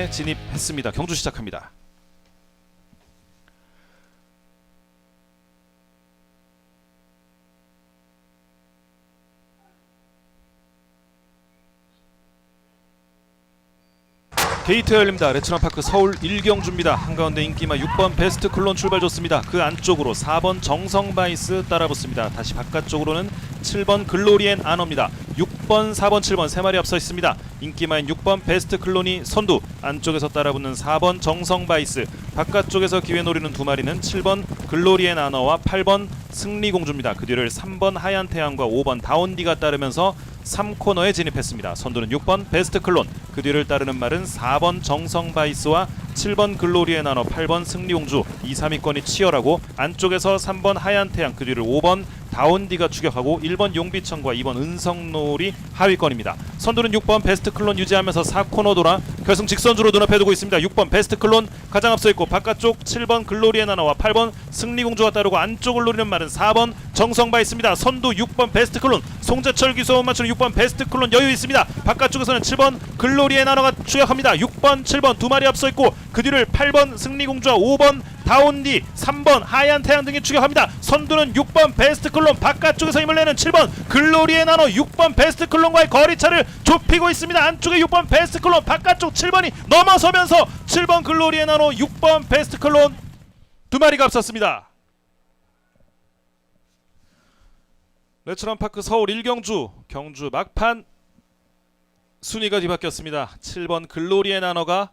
3코너에 진입했습니다. 경주 시작합니다. 게이트 열립니다. 레츠런파크 서울 1경주입니다. 한가운데 인기마 6번 베스트 클론 출발 좋습니다. 그 안쪽으로 4번 정성바이스 따라붙습니다. 다시 바깥쪽으로는 7번 글로리앤 아너입니다. 6번, 4번, 7번 세 마리 앞서 있습니다. 인기마인 6번 베스트 클론이 선두, 안쪽에서 따라붙는 4번 정성바이스, 바깥쪽에서 기회 노리는 두 마리는 7번 글로리앤 아너와 8번 승리공주입니다. 그 뒤를 3번 하얀 태양과 5번 다운디가 따르면서 3코너에 진입했습니다. 선두는 6번 베스트 클론, 그 뒤를 따르는 말은 4번 정성바이스와 7번 글로리에 나눠 8번 승리공주, 2, 3위권이 치열하고 안쪽에서 3번 하얀 태양, 그 뒤를 5번 다운디가 추격하고 1번 용비천과 2번 은성놀이 하위권입니다. 선두는 6번 베스트 클론 유지하면서 4코너 돌아 결승 직선주로 눈앞에 두고 있습니다. 6번 베스트 클론 가장 앞서 있고 바깥쪽 7번 글로리에 나눠와 8번 승리공주가 따르고 안쪽을 노리는 말은 4번 정성바이스입니다. 선두 6번 베스트 클론, 송재철 기수와 맞추는 6번 베스트 클론 여유 있습니다. 바깥쪽에서는 7번 글로리에 나눠가 추격합니다. 6번, 7번 두 마리 앞서 있고 그 뒤를 8번 승리공주와 5번 다운디, 3번 하얀 태양 등이 추격합니다. 선두는 6번 베스트 클론, 바깥쪽에서 힘을 내는 7번 글로리에 나눠 6번 베스트 클론과의 거리차를 좁히고 있습니다. 안쪽에 6번 베스트 클론, 바깥쪽 7번이 넘어서면서 7번 글로리에 나눠 6번 베스트 클론 두 마리가 앞섰습니다. 레츠런파크 서울 1경주 경주 막판 순위가 뒤바뀌었습니다. 7번 글로리에 나눠가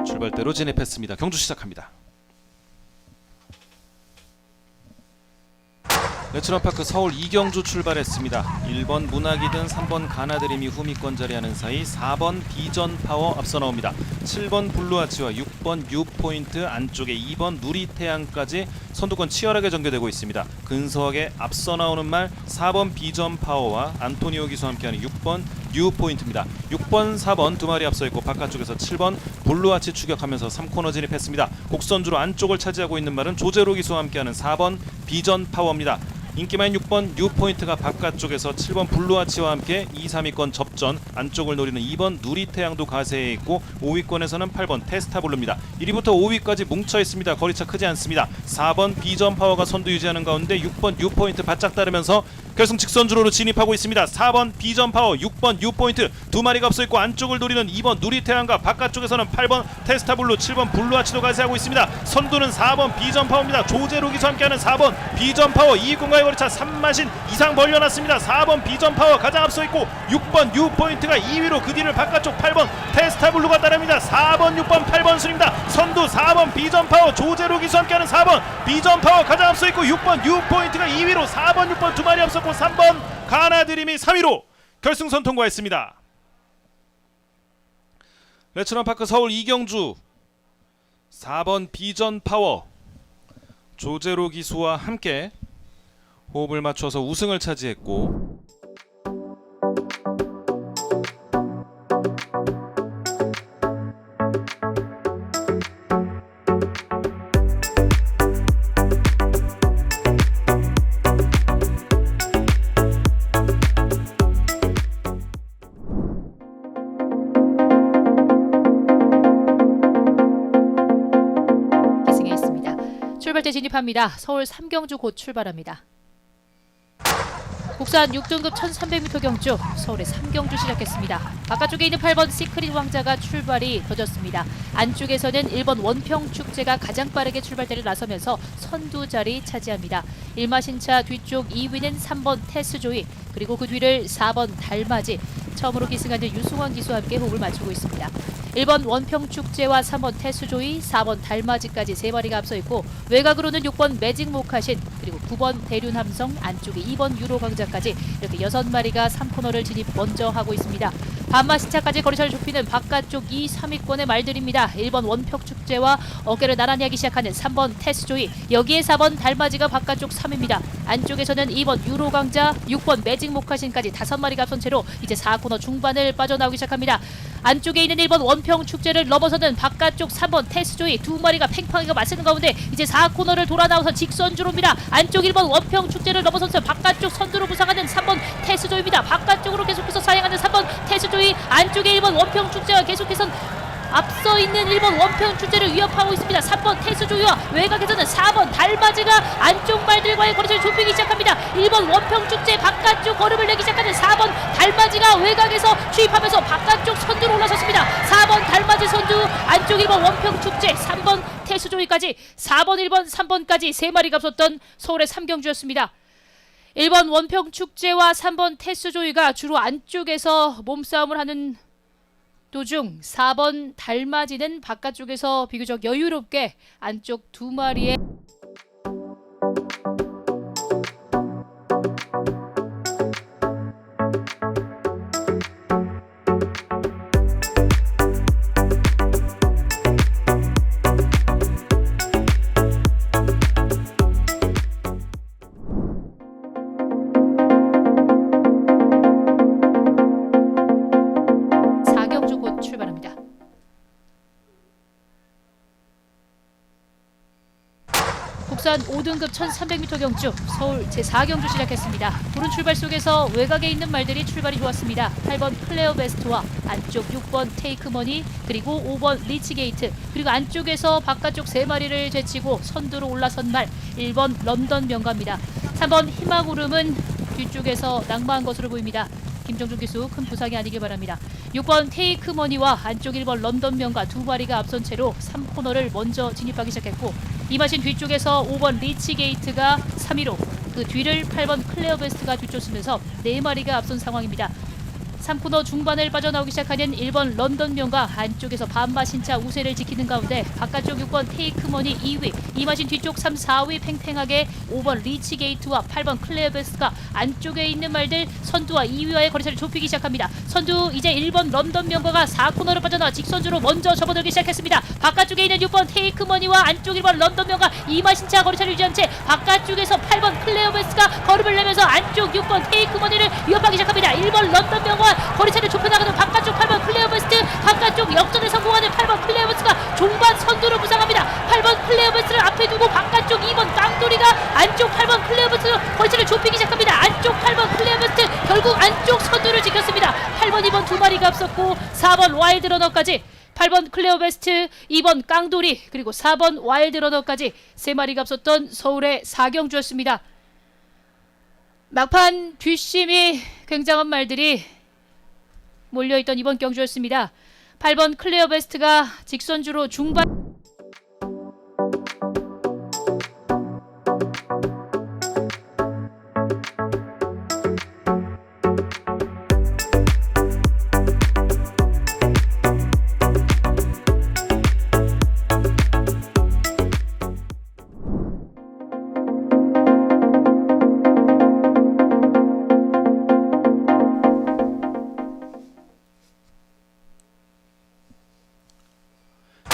출발대로 진입했습니다. 경주 시작합니다. 레츠런파크 서울 2경주 출발했습니다. 1번 문학이든 3번 가나드림이 후미권 자리하는 사이 4번 비전파워 앞서 나옵니다. 7번 블루아치와 6번 뉴포인트, 안쪽에 2번 누리태양까지 선두권 치열하게 전개되고 있습니다. 근소하게 앞서 나오는 말 4번 비전파워와 안토니오 기수와 함께하는 6번 뉴포인트입니다. 6번, 4번 두 마리 앞서 있고 바깥쪽에서 7번 블루아치 추격하면서 3코너 진입했습니다. 곡선주로 안쪽을 차지하고 있는 말은 조제로 기수와 함께하는 4번 비전파워입니다. 인기마인 6번 뉴포인트가 바깥쪽에서 7번 블루아치와 함께 2, 3위권 접전, 안쪽을 노리는 2번 누리태양도 가세해 있고 5위권에서는 8번 테스타블루입니다. 1위부터 5위까지 뭉쳐 있습니다. 거리차 크지 않습니다. 4번 비전파워가 선두 유지하는 가운데 6번 뉴포인트 바짝 따르면서 결승 직선주로로 진입하고 있습니다. 4번 비전파워, 6번 뉴포인트 두 마리가 앞서 있고 안쪽을 노리는 2번 누리태양과 바깥쪽에서는 8번 테스타블루, 7번 블루아치도 가세하고 있습니다. 선두는 4번 비전파워입니다. 조제로 기수 함께하는 4번 비전파워, 2위권과의 거리차 3마신 이상 벌려놨습니다. 4번 비전파워 가장 앞서 있고 6번 뉴포인트가 2위로 그 뒤를 바깥쪽 8번 테스타블루가 따릅니다. 4번, 6번, 8번 순입니다. 선두 4번 비전파워, 조제로 기수 함께하는 4번 비전파워 가장 앞서 있고 6번 뉴포인트가 2위로 4번, 6번 두 마리 앞섰고 3번 가나드림이 3위로 결승선 통과했습니다. 레츠런파크 서울 2경주 4번 비전파워, 조제로 기수와 함께 호흡을 맞춰서 우승을 차지했고 계승했습니다. 출발대 진입합니다. 서울 3경주 곧 출발합니다. 국산 6등급 1300m 경주 서울의 3경주 시작했습니다. 바깥쪽에 있는 8번 시크릿 왕자가 출발이 더뎠습니다. 안쪽에서는 1번 원평축제가 가장 빠르게 출발대를 나서면서 선두 자리 차지합니다. 일마신차 뒤쪽 2위는 3번 테스조이, 그리고 그 뒤를 4번 달맞이, 처음으로 기승하는 유승환 기수와 함께 호흡을 맞추고 있습니다. 1번 원평축제와 3번 테스조이, 4번 달맞이까지 세 마리가 앞서 있고 외곽으로는 6번 매직 모카신, 그리고 9번 대륜함성, 안쪽에 2번 유로광자까지 이렇게 6마리가 3코너를 진입 먼저 하고 있습니다. 반마 시차까지 거리차를 좁히는 바깥쪽 2, 3위권의 말들입니다. 1번 원평축제와 어깨를 나란히 하기 시작하는 3번 테스조이, 여기에 4번 달맞이가 바깥쪽 3위입니다. 안쪽에서는 2번 유로강자, 6번 매직 모카신까지 5마리가 앞선 채로 이제 4코너 중반을 빠져나오기 시작합니다. 안쪽에 있는 1번 원평축제를 넘어서는 바깥쪽 3번 테스조이 2마리가 팽팽하게 맞서는 가운데 이제 4코너를 돌아 나와서 직선주로입니다. 안쪽 1번 원평축제를 넘어서서 바깥쪽 선두로 부상하는 3번 테스조이입니다. 바깥쪽으로 계속해서 사행하는 3번 테스조이, 안쪽에 1번 원평축제와 계속해서 앞서 있는 1번 원평축제를 위협하고 있습니다. 3번 테스조이와 외곽에서는 4번 달맞이가 안쪽 말들과의 거리를 좁히기 시작합니다. 1번 원평축제 바깥쪽 걸음을 내기 시작하는 4번 달맞이가 외곽에서 추입하면서 바깥쪽 선두로 올라섰습니다. 4번 달맞이 선두, 안쪽 1번 원평축제, 3번 테스조이까지 4번, 1번, 3번까지 3마리가 앞섰던 서울의 3경주였습니다. 1번 원평축제와 3번 테스조이가 주로 안쪽에서 몸싸움을 하는 도중 4번 달맞이는 바깥쪽에서 비교적 여유롭게 안쪽 2마리의 출발합니다. 국산 5등급 1300m 경주 서울 제4경주 시작했습니다. 푸른 출발 속에서 외곽에 있는 말들이 출발이 좋았습니다. 8번 클레어 베스트와 안쪽 6번 테이크머니, 그리고 5번 리치게이트, 그리고 안쪽에서 바깥쪽 3마리를 제치고 선두로 올라선 말 1번 런던 명가입니다. 3번 희망구름은 뒤쪽에서 낭마한 것으로 보입니다. 김정준 기수 큰 부상이 아니길 바랍니다. 6번 테이크머니와 안쪽 1번 런던 명가 2마리가 앞선 채로 3코너를 먼저 진입하기 시작했고, 이 마신 뒤쪽에서 5번 리치게이트가 3위로 그 뒤를 8번 클레어 베스트가 뒤쫓으면서 4마리가 앞선 상황입니다. 3코너 중반을 빠져나오기 시작하는 1번 런던 명가 안쪽에서 반마신차 우세를 지키는 가운데 바깥쪽 6번 테이크머니 2위, 이마신 뒤쪽 3, 4위 팽팽하게 5번 리치게이트와 8번 클레어베스가 안쪽에 있는 말들 선두와 2위와의 거리차를 좁히기 시작합니다. 선두 이제 1번 런던 명가가 4코너를 빠져나와 직선주로 먼저 접어들기 시작했습니다. 바깥쪽에 있는 6번 테이크머니와 안쪽 1번 런던 명가 이마신차 거리차를 유지한 채 바깥쪽에서 8번 클레어베스가 걸음을 내면서 안쪽 6번 테이크머니를 위협하기 시작합니다. 1번 런던 명가 거리차를 좁혀나가는 바깥쪽 8번 클레어베스트, 바깥쪽 역전에 성공하는 8번 클레어베스트가 종반 선두로 부상합니다. 8번 클레어베스트를 앞에 두고 바깥쪽 2번 깡돌이가 안쪽 8번 클레어베스트 거리차를 좁히기 시작합니다. 안쪽 8번 클레어베스트 결국 안쪽 선두를 지켰습니다. 8번, 2번 2마리가 앞섰고 4번 와일드러너까지 8번 클레어베스트, 2번 깡돌이, 그리고 4번 와일드러너까지 3마리가 앞섰던 서울의 4경주였습니다. 막판 뒷심이 굉장한 말들이 몰려있던 이번 경주였습니다. 8번 클레어 베스트가 직선주로 중반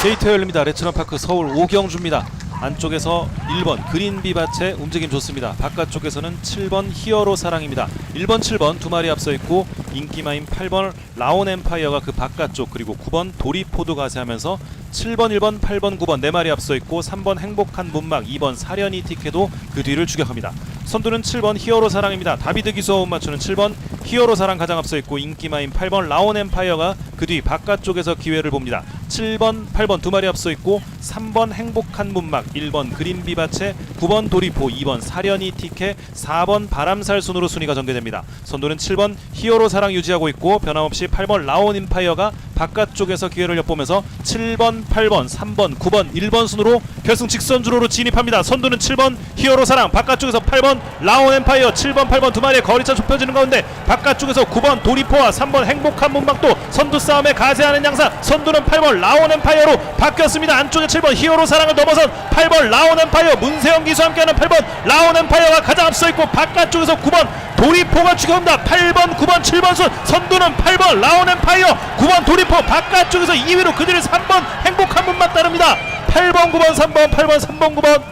게이트 열립니다. 레츠런파크 서울 5경주입니다. 안쪽에서 1번 그린비바체 움직임 좋습니다. 바깥쪽에서는 7번 히어로 사랑입니다. 1번 7번 2마리 앞서 있고 인기마인 8번 라온 엠파이어가 그 바깥쪽, 그리고 9번 도리포도 가세하면서 7번 1번 8번 9번 4마리 앞서 있고 3번 행복한 문막, 2번 사려니 티켓도 그 뒤를 추격합니다. 선두는 7번 히어로 사랑입니다. 다비드 기수와 못 맞추는 7번 히어로 사랑 가장 앞서 있고 인기마인 8번 라온 엠파이어가 그 뒤 바깥쪽에서 기회를 봅니다. 7번 8번 2마리 앞서 있고 3번 행복한 문막, 1번 그린비바체, 9번 도리포, 2번 사려니 티켓, 4번 바람살 순으로 순위가 전개됩니다. 선두는 7번 히어로 사랑 유지하고 있고 변함없이 8번 라온 엠파이어가 바깥쪽에서 기회를 엿보면서 7번 8번 3번 9번 1번 순으로 결승 직선주로로 진입합니다. 선두는 7번 히어로 사랑, 바깥쪽에서 8번 라온 엠파이어, 7번 8번 2마리의 거리차 좁혀지는 가운데 바깥쪽에서 9번 도리포와 3번 행복한 문막도 선두 싸움에 가세하는 양상. 선두는 8번 라온 엠파이어로 바뀌었습니다. 안쪽에 7번 히어로 사랑을 넘어선 8번 라온 엠파이어, 문세영 기수와 함께하는 8번 라온 엠파이어가 가장 앞서 있고 바깥쪽에서 9번 도리포가 추격합니다. 8번, 9번, 7번 선두는 8번 라온엠파이어, 9번 도리포 바깥쪽에서 2위로 그들의 3번 행복한 분만 따릅니다. 8번, 9번, 3번, 8번, 3번, 9번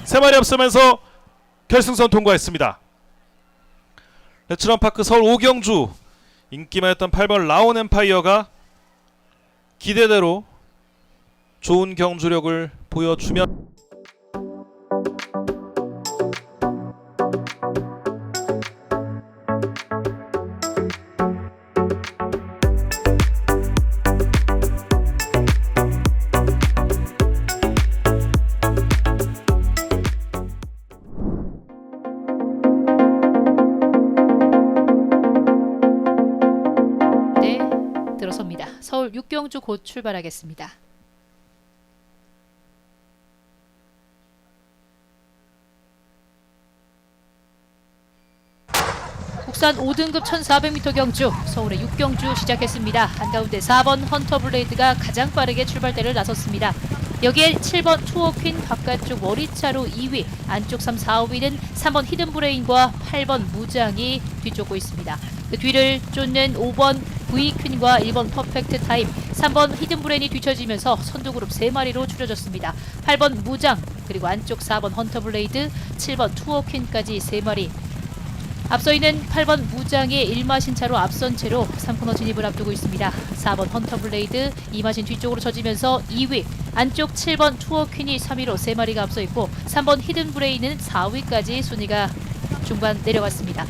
세 마리 앞서면서 결승선 통과했습니다. 레츠런파크 서울 오경주 인기만했던 8번 라온엠파이어가 기대대로 좋은 경주력을 보여주며 네, 들어섭니다. 서울 육경주 곧 출발하겠습니다. 국산 5등급 1400m 경주 서울의 육경주 시작했습니다. 한가운데 4번 헌터블레이드가 가장 빠르게 출발대를 나섰습니다. 여기에 7번 투어퀸 바깥쪽 머리차로 2위, 안쪽 3, 4, 5위는 3번 히든브레인과 8번 무장이 뒤쫓고 있습니다. 그 뒤를 쫓는 5번 V퀸과 1번 퍼펙트 타임, 3번 히든브레인이 뒤처지면서 선두그룹 3마리로 줄여졌습니다. 8번 무장, 그리고 안쪽 4번 헌터블레이드, 7번 투어퀸까지 3마리. 앞서 있는 8번 무장의 1마신 차로 앞선 채로 3코너 진입을 앞두고 있습니다. 4번 헌터블레이드 2마신 뒤쪽으로 젖으면서 2위, 안쪽 7번 투어퀸이 3위로 3마리가 앞서 있고 3번 히든브레인은 4위까지 순위가 중반 내려왔습니다.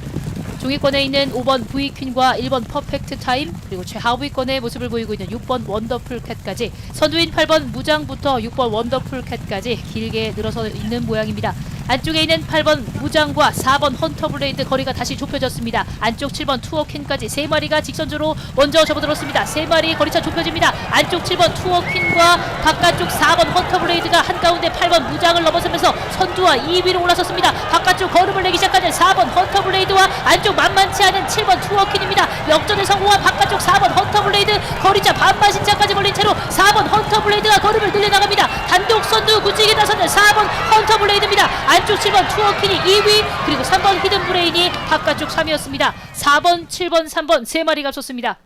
중위권에 있는 5번 V퀸과 1번 퍼펙트 타임, 그리고 최하위권의 모습을 보이고 있는 6번 원더풀 캣까지, 선두인 8번 무장부터 6번 원더풀 캣까지 길게 늘어서 있는 모양입니다. 안쪽에 있는 8번 무장과 4번 헌터블레이드 거리가 다시 좁혀졌습니다. 안쪽 7번 투어퀸까지 3마리가 직선주로 먼저 접어들었습니다. 3마리 거리차 좁혀집니다. 안쪽 7번 투어퀸과 바깥쪽 4번 헌터블레이드가 한가운데 8번 무장을 넘어서면서 선두와 2위로 올라섰습니다. 바깥쪽 걸음을 내기 시작하는 4번 헌터블레이드와 안쪽 만만치 않은 7번 투어퀸입니다. 역전에 성공한 바깥쪽 4번 헌터블레이드 거리차 반마신차까지 걸린 채로 4번 헌터블레이드가 걸음을 늘려나갑니다. 단독 선두 굳히기 나서는 4번 헌터블레이드입니다. 안쪽 7번 투어퀸이 2위, 그리고 3번 히든브레인이 바깥쪽 3위였습니다. 4번, 7번, 3번 3마리가 섰습니다.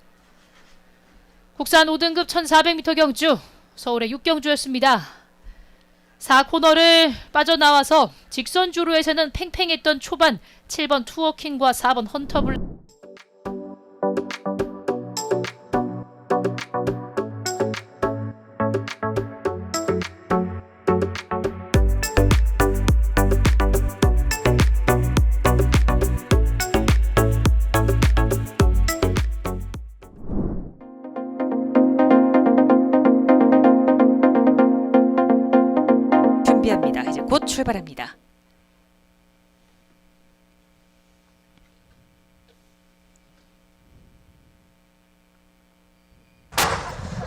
국산 5등급 1400m 경주 서울의 육경주였습니다. 4코너를 빠져나와서 직선주로에서는 팽팽했던 초반 7번 투어퀸과 4번 헌터블레이드 준비합니다. 이제 곧 출발합니다.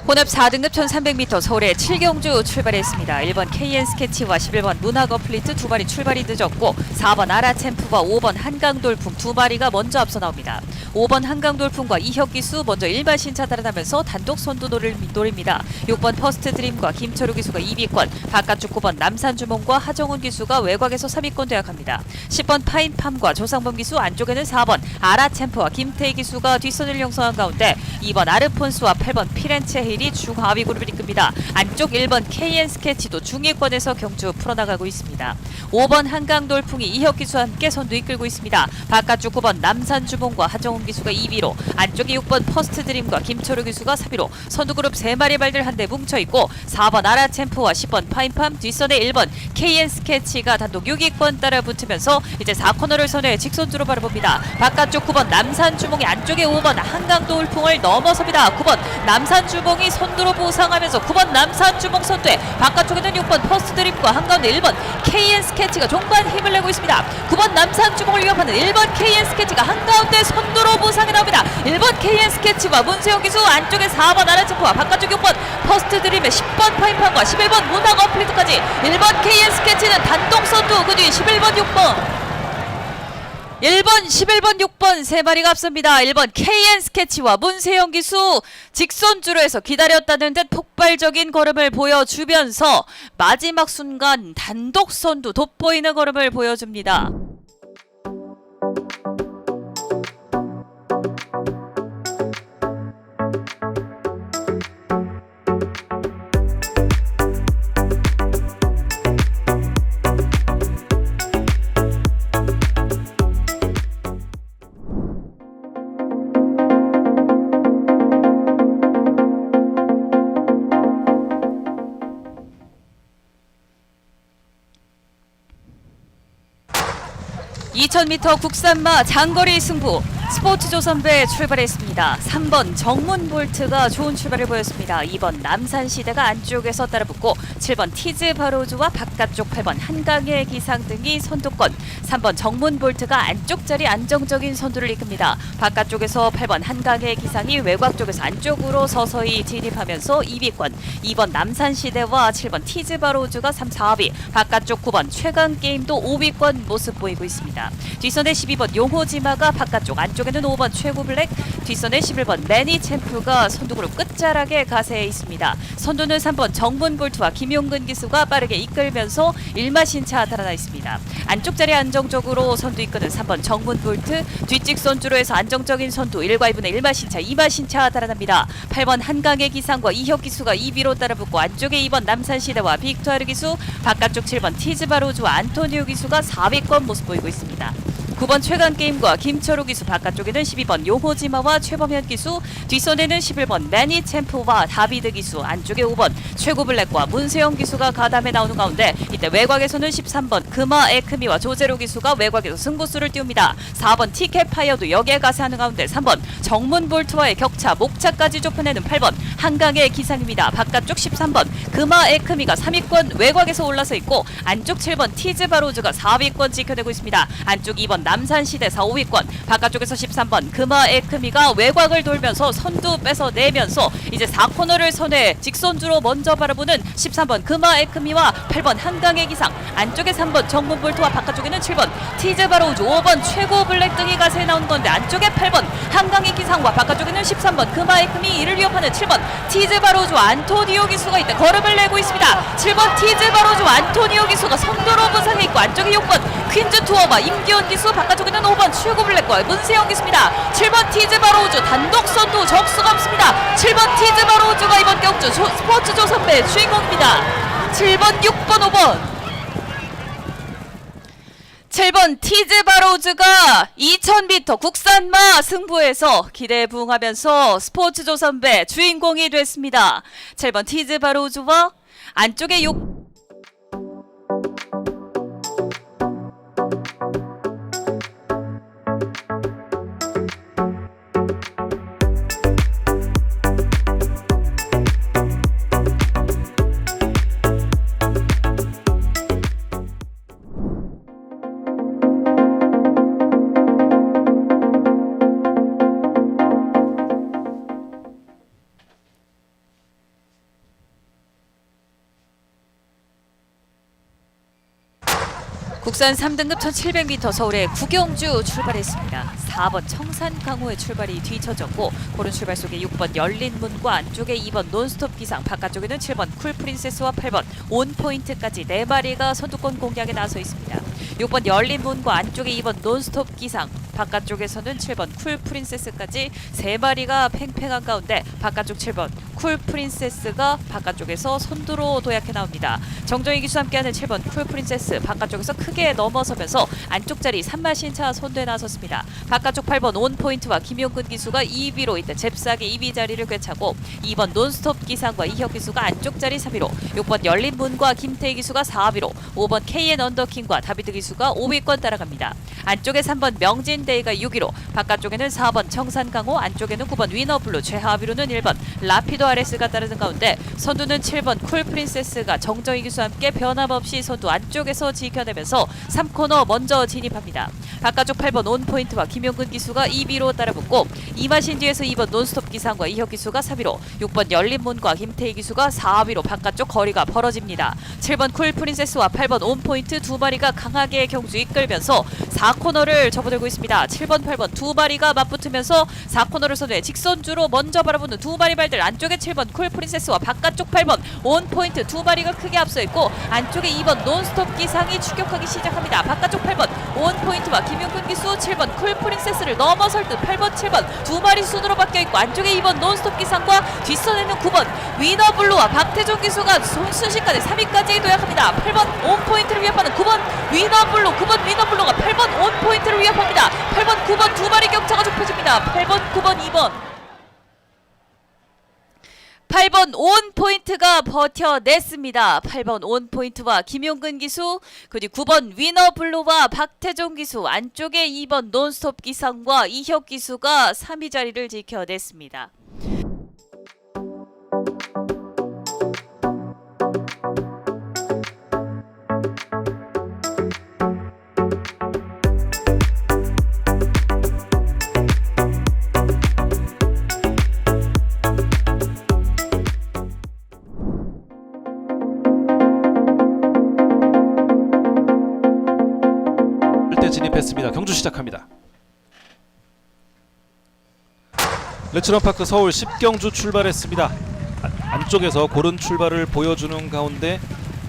혼합 4등급 1300m 서울의 7경주 출발했습니다. 1번 KN 스케치와 11번 문학 어플리트 2마리 출발이 늦었고 4번 아라챔프와 5번 한강돌풍 2마리가 먼저 앞서 나옵니다. 5번 한강돌풍과 이혁기수 먼저 1마신차 달아나면서 단독 선두 노립니다. 6번 퍼스트 드림과 김철우 기수가 2위권, 바깥쪽 9번 남산주몽과 하정훈 기수가 외곽에서 3위권 되약합니다. 10번 파인팜과 조상범 기수, 안쪽에는 4번 아라챔프와 김태희 기수가 뒷선을 형성한 가운데 2번 아르폰스와 8번 피렌체 헤일이 중하위 그룹을 이끕니다. 안쪽 1번 KN 스케치도 중위권에서 경주 풀어나가고 있습니다. 5번 한강돌풍이 이혁기수와 함께 선두 이끌고 있습니다. 바깥쪽 9번 남산주몽과 하정훈 기수가 2위로, 안쪽에 6번 퍼스트 드림과 김철우 기수가 3위로 선두 그룹 3마리 발들 한데 뭉쳐있고 4번 아라챔프와 10번 파인팜, 뒷선에 1번 KN 스케치가 단독 6위권 따라 붙으면서 이제 4코너를 선회 직선주로 바라봅니다. 바깥쪽 9번 남산주몽이, 안쪽에 5번 한강돌풍을 넘어섭니다. 9번 남산주몽이 선두로 보상하면서 9번 남산주몽 선두에, 바깥쪽에는 6번 퍼스트 드림과 한가운데 1번 KN 스케치가 종반 힘을 내고 있습니다. 9번 남산주몽을 위협하는 1번 KN 스케치가 한가운데 선두로 보상해 나옵니다. 1번 KN 스케치와 문세영 기수, 안쪽에 4번 아라챔프와 바깥쪽 6번 퍼스트 드림의 10번 파인팜과 11번 문학 어플리트까지 1번 KN 스케치는 단독 선두, 그 뒤 11번 6번 1번, 11번, 6번 세 마리가 앞섭니다. 1번 KN 스케치와 문세영 기수 직선주로 해서 기다렸다는 듯 폭발적인 걸음을 보여주면서 마지막 순간 단독 선두 돋보이는 걸음을 보여줍니다. 2000m 국산마 장거리 승부 스포츠조선배 출발했습니다. 3번 정문볼트가 좋은 출발을 보였습니다. 2번 남산시대가 안쪽에서 따라붙고 7번 티즈바로즈와 바깥쪽 8번 한강의 기상 등이 선두권, 3번 정문볼트가 안쪽 자리 안정적인 선두를 이끕니다. 바깥쪽에서 8번 한강의 기상이 외곽 쪽에서 안쪽으로 서서히 진입하면서 2위권, 2번 남산시대와 7번 티즈바로즈가 3, 4위, 바깥쪽 9번 최강게임도 5위권 모습 보이고 있습니다. 뒷선에 12번 용호지마가 바깥쪽, 안쪽에는 5번 최고블랙, 뒷선에 11번 매니챔프가 선두그룹 끝자락에 가세해 있습니다. 선두는 3번 정문볼트와 김용근 기수가 빠르게 이끌면서 일마신차 달아나 있습니다. 안쪽 자리 안정적으로 선두 이끄는 3번 정문볼트, 뒷직선주로 해서 안정적인 선두 1과 2분의 1마신차, 2마신차 달아납니다. 8번 한강의 기상과 이혁 기수가 2위로 따라붙고 안쪽에 2번 남산시대와 빅투아르 기수, 바깥쪽 7번 티즈바로즈와 안토니오 기수가 4위권 모습 보이고 있습니다. 9번 최강게임과 김철우 기수, 바깥쪽에는 12번 용호지마와 최범현 기수, 뒷선에는 11번 매니챔프와 다비드 기수, 안쪽에 5번 최고블랙과 문세영 기수가 가담해 나오는 가운데 이때 외곽에서는 13번 금화 에크미와 조제로 기수가 외곽에서 승부수를 띄웁니다. 4번 티켓파이어도 여기에 가세하는 가운데 3번 정문볼트와의 격차, 목차까지 좁혀내는 8번 한강의 기상입니다. 바깥쪽 13번 금화 에크미가 3위권 외곽에서 올라서 있고 안쪽 7번 티즈바로즈가 4위권 지켜내고 있습니다. 안쪽 2번 남산시대 4, 5위권, 바깥쪽에서 13번 금화 에크미가 외곽을 돌면서 선두 뺏어내면서 이제 4코너를 선회 직선주로 먼저 바라보는 13번 금화 에크미와 8번 한강의 기상, 안쪽에 3번 정문볼트와 바깥쪽에는 7번 티즈바로우즈, 5번 최고블랙 등이 가세해 나오는 건데 안쪽에 8번 한강의 기상과 바깥쪽에는 13번 금화 에크미, 이를 위협하는 7번 티즈바로우즈와 안토니오 기수가 이때 걸음을 내고 있습니다. 7번 티즈바로우즈와 안토니오 기수가 선두로 부상해 있고 안쪽에 6번 퀸즈투어와 임기원 기수, 바깥쪽에는 5번 최고블랙과 문세영 기수입니다. 7번 티즈바로우즈 단독 선두 적수가 없습니다. 7번 티즈바로우즈가 이번 경주 스포츠조선배 주인공입니다. 7번, 6번, 5번 7번 티즈바로우즈가 2000m 국산마 승부에서 기대에 부응하면서 스포츠조선배 주인공이 됐습니다. 7번 티즈바로우즈와 안쪽에 6 국산 3등급 1700m 서울의 구경주 출발했습니다. 4번 청산강호의 출발이 뒤처졌고 고른 출발 속에 6번 열린문과 안쪽에 2번 논스톱 기상, 바깥쪽에는 7번 쿨프린세스와 8번 온포인트까지 4마리가 선두권 공략에 나서 있습니다. 6번 열린문과 안쪽에 2번 논스톱 기상, 바깥쪽에서는 7번 쿨프린세스까지 3마리가 팽팽한 가운데 바깥쪽 7번 쿨프린세스가 바깥쪽에서 선두로 도약해 나옵니다. 정정희 기수 함께하는 7번 쿨프린세스 바깥쪽에서 크게 넘어서면서 안쪽 자리 3마신차 선두에 나섰습니다. 바깥쪽 8번 온포인트와 김용근 기수가 2위로 이때 잽싸게 2위 자리를 꿰차고 2번 논스톱 기상과 이혁 기수가 안쪽 자리 3위로, 6번 열린문과 김태희 기수가 4위로, 5번 KN 언더킹과 다비드 기수가 5위권 따라갑니다. 안쪽에 3번 명진데이가 6위로, 바깥쪽에는 4번 청산강호, 안쪽에는 9번 위너블루, 최하위로는 1번 라피도 아레스가 따르는 가운데 선두는 7번 쿨프린세스가 정정희 기수와 함께 변함없이 선두 안쪽에서 지켜내면서 3코너 먼저 진입합니다. 바깥쪽 8번 온포인트와 김용근 기수가 2위로 따라붙고 이마신 뒤에서 2번 논스톱 기상과 이혁 기수가 3위로, 6번 열린문과 김태희 기수가 4위로 바깥쪽 거리가 벌어집니다. 7번 쿨프린세스와 8번 온포인트 2마리가 강하게 경주 이끌면서 4코너를 접어들고 있습니다. 7번, 8번 2마리가 맞붙으면서 4코너를 선회 직선주로 먼저 바라보는 2마리 발들, 안쪽에 7번 쿨프린세스와 바깥쪽 8번 온포인트 2마리가 크게 앞서 있고 안쪽에 2번 논스톱 기상이 추격하기 시작합니다. 바깥쪽 8번 온포인트와 김용근 기수, 7번 쿨프린세스를 넘어설 듯 8번, 7번 2마리 순으로 바뀌어있고 안쪽에 2번 논스톱 기상과 뒷선에는 9번 위너블루와 박태종 기수가 순식간에 3위까지 도약합니다. 8번 온포인트를 위협하는 9번 위너블루, 9번 위너블루가 8번 온포인트를 위협합니다. 8번, 9번 2마리 격차가 좁혀집니다. 8번, 9번, 2번 8번 온포인트가 버텨냈습니다. 8번 온포인트와 김용근 기수, 그리고 9번 위너블루와 박태종 기수, 안쪽에 2번 논스톱 기상과 이혁 기수가 3위 자리를 지켜냈습니다. 때 진입했습니다. 경주 시작합니다. 레츠런파크 서울 10경주 출발했습니다. 안쪽에서 고른 출발을 보여주는 가운데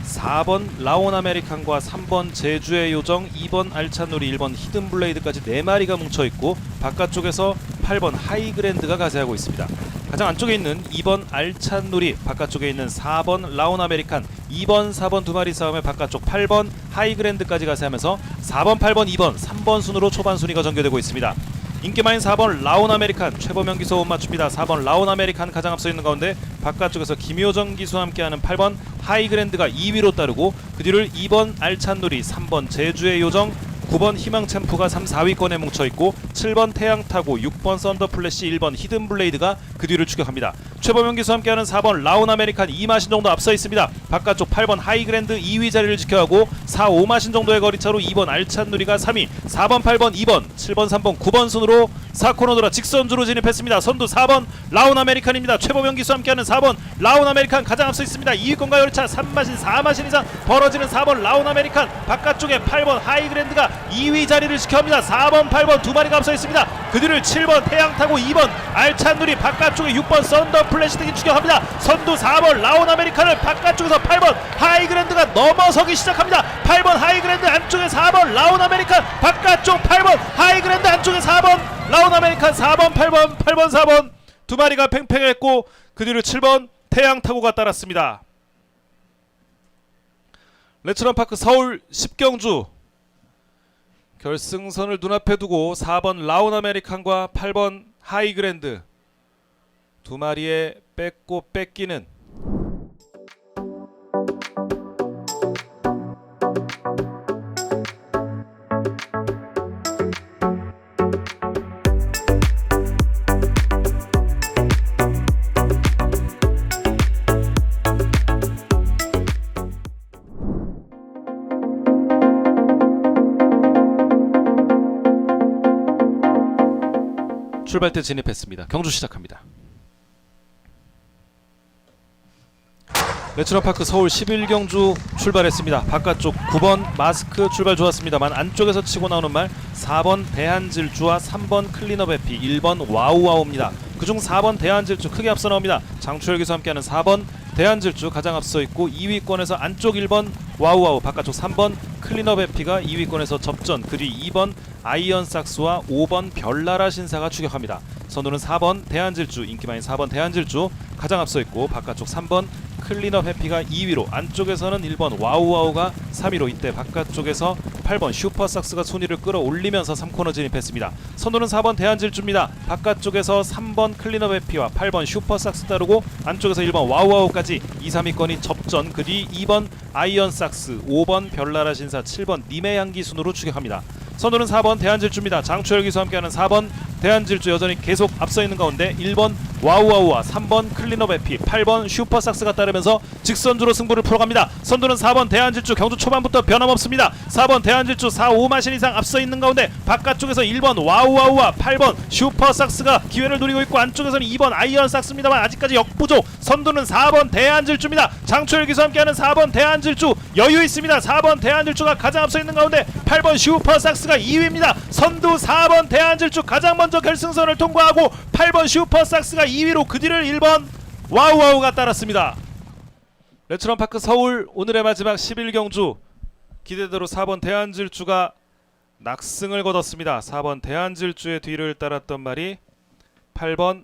4번 라온 아메리칸과 3번 제주의 요정, 2번 알찬누리, 1번 히든블레이드까지 4마리가 뭉쳐있고 바깥쪽에서 8번 하이그랜드가 가세하고 있습니다. 가장 안쪽에 있는 2번 알찬누리, 바깥쪽에 있는 4번 라온 아메리칸, 2번, 4번 두 마리 싸움에 바깥쪽 8번 하이그랜드까지 가세하면서 4번, 8번, 2번, 3번 순으로 초반 순위가 전개되고 있습니다. 인기 많은 4번 라온 아메리칸 최범영 기수 못 맞춥니다. 4번 라온 아메리칸 가장 앞서 있는 가운데 바깥쪽에서 김효정 기수와 함께하는 8번 하이그랜드가 2위로 따르고 그 뒤를 2번 알찬누리, 3번 제주의 요정, 9번 희망챔프가 3, 4위권에 뭉쳐있고 7번 태양타고, 6번 썬더플래시, 1번 히든블레이드가 그 뒤를 추격합니다. 최범영 기수와 함께하는 4번 라온 아메리칸 2마신 정도 앞서 있습니다. 바깥쪽 8번 하이그랜드 2위 자리를 지켜가고 4, 5마신 정도의 거리차로 2번 알찬누리가 3위, 4번, 8번, 2번, 7번, 3번, 9번 순으로 4코너 돌아 직선주로 진입했습니다. 선두 4번 라온 아메리칸입니다. 최범영 기수와 함께하는 4번 라온 아메리칸 가장 앞서 있습니다. 2위권과 거리차 3마신, 4마신 이상 벌어지는 4번 라온 아메리칸, 바깥쪽에 8번 하이그랜드가 2위 자리를 지켜갑니다. 4번, 8번 두 마리가 앞서 있습니다. 그 뒤를 7번 태양타고, 2번 알찬누리, 바깥쪽에 6번 썬더플래시 등이 추격합니다. 선두 4번 라온 아메리칸을 바깥쪽에서 8번 하이그랜드가 넘어서기 시작합니다. 8번 하이그랜드 안쪽에 4번 라온 아메리칸, 바깥쪽 8번 하이그랜드 안쪽에 4번 라온 아메리칸, 4번, 8번, 8번, 4번 두 마리가 팽팽했고 그 뒤를 7번 태양타고가 따랐습니다. 레츠런파크 서울 10경주 결승선을 눈앞에 두고 4번 라온 아메리칸과 8번 하이그랜드 두 마리의 뺏고 뺏기는 출발대 진입했습니다. 경주 시작합니다. 레츠런파크 서울 11경주 출발했습니다. 바깥쪽 9번 마스크 출발 좋았습니다만 안쪽에서 치고 나오는 말 4번 대한질주와 3번 클린업 해피, 1번 와우와우입니다. 그중 4번 대한질주 크게 앞서 나옵니다. 장추열 기수와 함께하는 4번 대한질주 가장 앞서 있고 2위권에서 안쪽 1번 와우와우, 바깥쪽 3번 클린업 해피가 2위권에서 접전, 그리 2번 아이언삭스와 5번 별나라 신사가 추격합니다. 선두는 4번 대한질주, 인기 많은 4번 대한질주 가장 앞서 있고 바깥쪽 3번 클린업 해피가 2위로, 안쪽에서는 1번 와우와우가 3위로, 이때 바깥쪽에서 8번 슈퍼삭스가 순위를 끌어올리면서 3코너 진입했습니다. 선두는 4번 대한질주입니다. 바깥쪽에서 3번 클린업 해피와 8번 슈퍼삭스 따르고 안쪽에서 1번 와우와우까지 2, 3위권이 접전, 그 뒤 2번 아이언삭스, 5번 별나라 신사, 7번 님의 향기 순으로 추격합니다. 선두는 4번 대한질주입니다. 장추열 기수와 함께하는 4번 대한질주 여전히 계속 앞서 있는 가운데 1번 와우와우와 3번 클린업 해피, 8번 슈퍼삭스가 따르면서 직선주로 승부를 풀어갑니다. 선두는 4번 대한질주 경주 초반부터 변함없습니다. 4번 대한질주 4, 5마신 이상 앞서 있는 가운데 바깥쪽에서 1번 와우와우와 8번 슈퍼삭스가 기회를 노리고 있고 안쪽에서는 2번 아이언삭스입니다만 아직까지 역부족. 선두는 4번 대한질주입니다. 장추열 기수와 함께하는 4번 대한질주 여유 있습니다. 4번 대한질주가 가장 앞서 있는 가운데 8번 슈퍼삭스가 2위입니다. 선두 4번 대한질주 가장 먼저 결승선을 통과하고 8번 슈퍼삭스가 2위로, 그 뒤를 1번 와우와우가 따랐습니다. 레츠런파크 서울 오늘의 마지막 11경주 기대대로 4번 대한질주가 낙승을 거뒀습니다. 4번 대한질주의 뒤를 따랐던 말이 8번